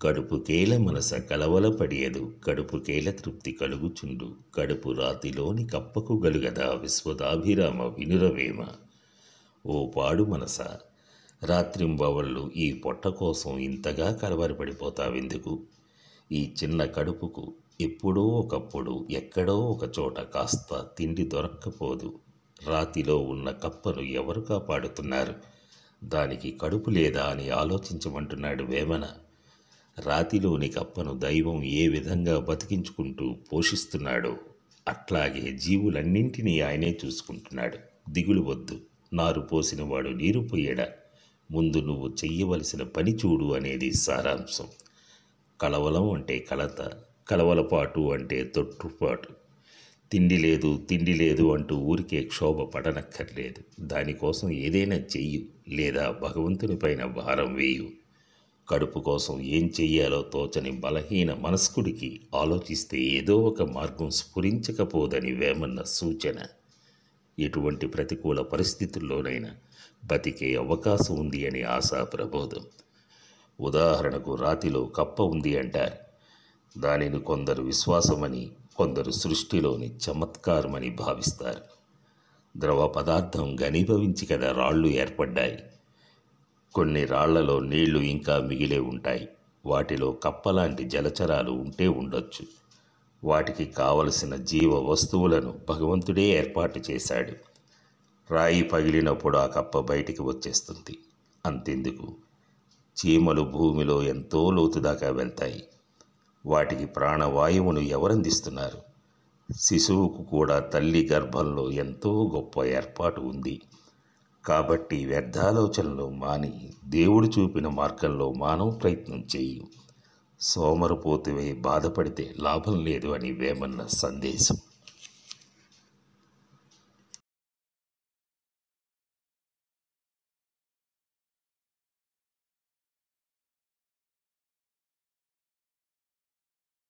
కడుపుకేల మనస కలవలపడియదు కడుపుకేల తృప్తి కలుగుచుండు కడుపు రాతిలోని కప్పకు గలుగదా విశ్వదాభిరామ వినురవేమ. ఓ పాడు మనస, రాత్రింబవళ్ళు ఈ పొట్ట కోసం ఇంతగా కలవరపడిపోతావెందుకు? ఈ చిన్న కడుపుకు ఎప్పుడో ఒకప్పుడు ఎక్కడో ఒక చోట కాస్త తిండి దొరక్కపోదు. రాతిలో ఉన్న కప్పను ఎవరు కాపాడుతున్నారు? దానికి కడుపు లేదా అని ఆలోచించమంటున్నాడు వేమన. రాతిలోని కప్పను దైవం ఏ విధంగా బతికించుకుంటూ పోషిస్తున్నాడో అట్లాగే జీవులన్నింటినీ ఆయనే చూసుకుంటున్నాడు. దిగులు వద్దు, నారు పోసినవాడు నీరు పోయడా, ముందు నువ్వు చెయ్యవలసిన పని చూడు అనేది సారాంశం. కలవలం అంటే కలత, కలవలపాటు అంటే తొట్టుపాటు. తిండి లేదు అంటూ ఊరికే క్షోభ పడనక్కర్లేదు. దానికోసం ఏదైనా చెయ్యు, లేదా భగవంతునిపైన భారం వేయు. కడుపు కోసం ఏం చెయ్యాలో తోచని బలహీన మనస్కుడికి ఆలోచిస్తే ఏదో ఒక మార్గం స్ఫురించకపోదని వేమన్న సూచన. ఎటువంటి ప్రతికూల పరిస్థితుల్లోనైనా బతికే అవకాశం ఉంది అని ఆశా ప్రబోధం. ఉదాహరణకు రాతిలో కప్ప ఉంది అంటారు. దానిని కొందరు విశ్వాసమని, కొందరు సృష్టిలోని చమత్కారమని భావిస్తారు. ద్రవ పదార్థం ఘనీభవించి కదా రాళ్ళు ఏర్పడ్డాయి. కొన్ని రాళ్లలో నీళ్లు ఇంకా మిగిలే ఉంటాయి. వాటిలో కప్పలాంటి జలచరాలు ఉంటే ఉండొచ్చు. వాటికి కావలసిన జీవ వస్తువులను భగవంతుడే ఏర్పాటు చేశాడు. రాయి పగిలినప్పుడు ఆ కప్ప బయటికి వచ్చేస్తుంది. అంతెందుకు, చీమలు భూమిలో ఎంతో లోతు దాకా వెళ్తాయి. వాటికి ప్రాణవాయువును ఎవరందిస్తున్నారు? శిశువుకు కూడా తల్లి గర్భంలో ఎంతో గొప్ప ఏర్పాటు ఉంది. కాబట్టి వ్యర్థాలోచనలు మాని దేవుడు చూపిన మార్గంలో మానవ ప్రయత్నం చెయ్యి. సోమరపోతువై బాధపడితే లాభం లేదు అని వేమన్న సందేశం.